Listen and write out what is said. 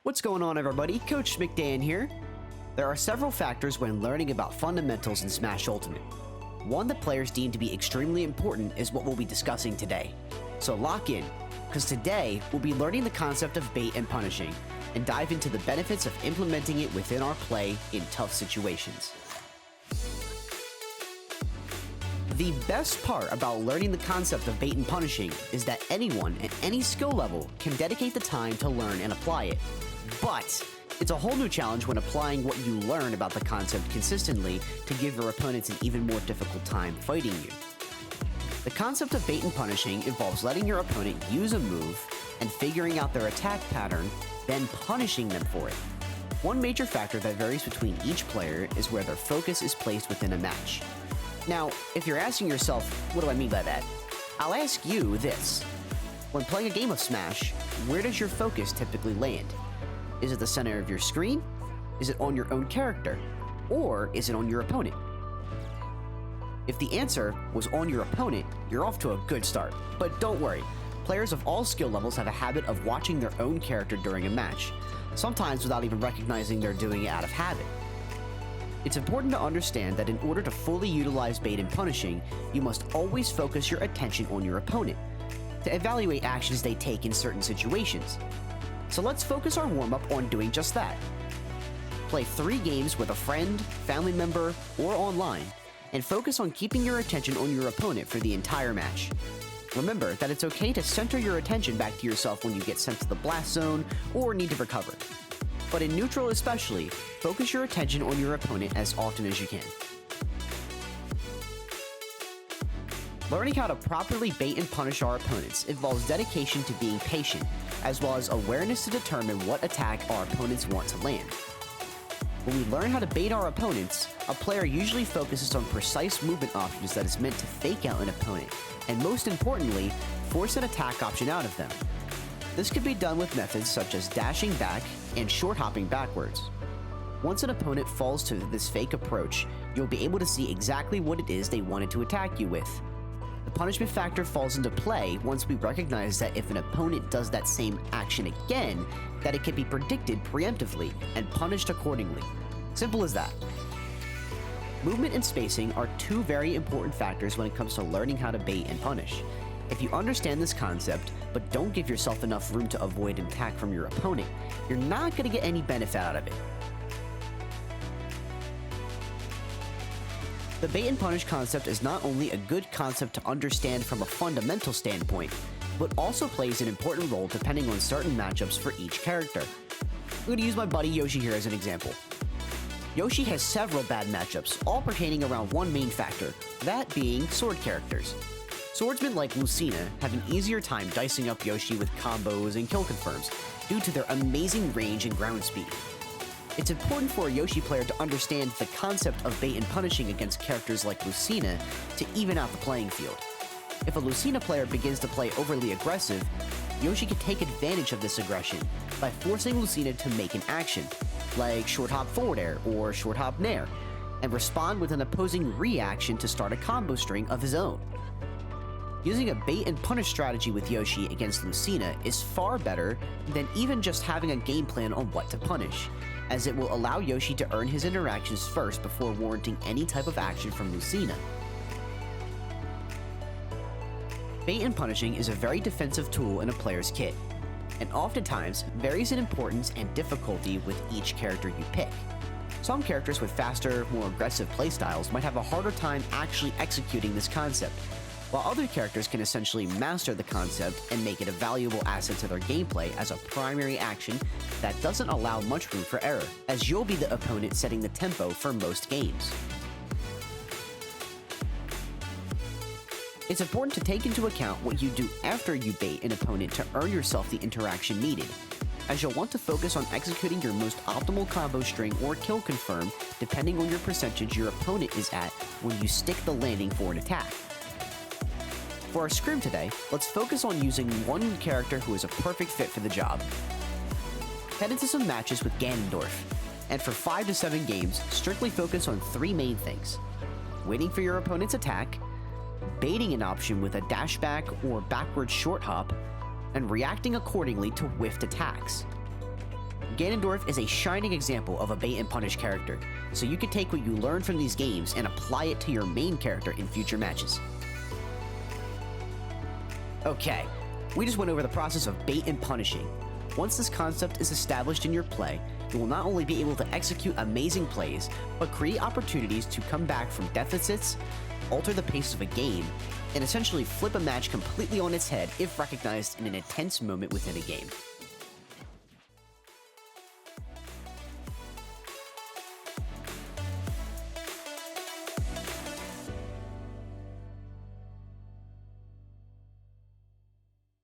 What's going on, everybody? Coach MccDann here. There are several factors when learning about fundamentals in Smash Ultimate. One that players deem to be extremely important is what we'll be discussing today. So lock in, because today we'll be learning the concept of bait and punishing, and dive into the benefits of implementing it within our play in tough situations. The best part about learning the concept of bait and punishing is that anyone at any skill level can dedicate the time to learn and apply it. But it's a whole new challenge when applying what you learn about the concept consistently to give your opponents an even more difficult time fighting you. The concept of bait and punishing involves letting your opponent use a move and figuring out their attack pattern, then punishing them for it. One major factor that varies between each player is where their focus is placed within a match. Now, if you're asking yourself, what do I mean by that? I'll ask you this. When playing a game of Smash, where does your focus typically land? Is it the center of your screen? Is it on your own character? Or is it on your opponent? If the answer was on your opponent, you're off to a good start. But don't worry, players of all skill levels have a habit of watching their own character during a match, sometimes without even recognizing they're doing it out of habit. It's important to understand that in order to fully utilize bait and punishing, you must always focus your attention on your opponent, to evaluate actions they take in certain situations. So let's focus our warm-up on doing just that. Play 3 games with a friend, family member, or online, and focus on keeping your attention on your opponent for the entire match. Remember that it's okay to center your attention back to yourself when you get sent to the blast zone or need to recover. But in neutral especially, focus your attention on your opponent as often as you can. Learning how to properly bait and punish our opponents involves dedication to being patient, as well as awareness to determine what attack our opponents want to land. When we learn how to bait our opponents, a player usually focuses on precise movement options that is meant to fake out an opponent, and most importantly, force an attack option out of them. This could be done with methods such as dashing back and short hopping backwards. Once an opponent falls to this fake approach, you'll be able to see exactly what it is they wanted to attack you with. The punishment factor falls into play once we recognize that if an opponent does that same action again, that it can be predicted preemptively and punished accordingly. Simple as that. Movement and spacing are 2 very important factors when it comes to learning how to bait and punish. If you understand this concept, but don't give yourself enough room to avoid an attack from your opponent, you're not going to get any benefit out of it. The bait and punish concept is not only a good concept to understand from a fundamental standpoint, but also plays an important role depending on certain matchups for each character. I'm going to use my buddy Yoshi here as an example. Yoshi has several bad matchups, all pertaining around one main factor, that being sword characters. Swordsmen like Lucina have an easier time dicing up Yoshi with combos and kill confirms due to their amazing range and ground speed. It's important for a Yoshi player to understand the concept of bait and punishing against characters like Lucina to even out the playing field. If a Lucina player begins to play overly aggressive, Yoshi can take advantage of this aggression by forcing Lucina to make an action, like short hop forward air or short hop nair, and respond with an opposing reaction to start a combo string of his own. Using a bait and punish strategy with Yoshi against Lucina is far better than even just having a game plan on what to punish, as it will allow Yoshi to earn his interactions first before warranting any type of action from Lucina. Bait and punishing is a very defensive tool in a player's kit, and oftentimes varies in importance and difficulty with each character you pick. Some characters with faster, more aggressive playstyles might have a harder time actually executing this concept, while other characters can essentially master the concept and make it a valuable asset to their gameplay as a primary action that doesn't allow much room for error, as you'll be the opponent setting the tempo for most games. It's important to take into account what you do after you bait an opponent to earn yourself the interaction needed, as you'll want to focus on executing your most optimal combo string or kill confirm depending on your percentage your opponent is at when you stick the landing for an attack. For our scrim today, let's focus on using one character who is a perfect fit for the job. Head into some matches with Ganondorf, and for 5 to 7 games, strictly focus on 3 main things: waiting for your opponent's attack, baiting an option with a dash back or backward short hop, and reacting accordingly to whiffed attacks. Ganondorf is a shining example of a bait and punish character, so you can take what you learn from these games and apply it to your main character in future matches. Okay, we just went over the process of bait and punishing. Once this concept is established in your play, you will not only be able to execute amazing plays, but create opportunities to come back from deficits, alter the pace of a game, and essentially flip a match completely on its head if recognized in an intense moment within a game.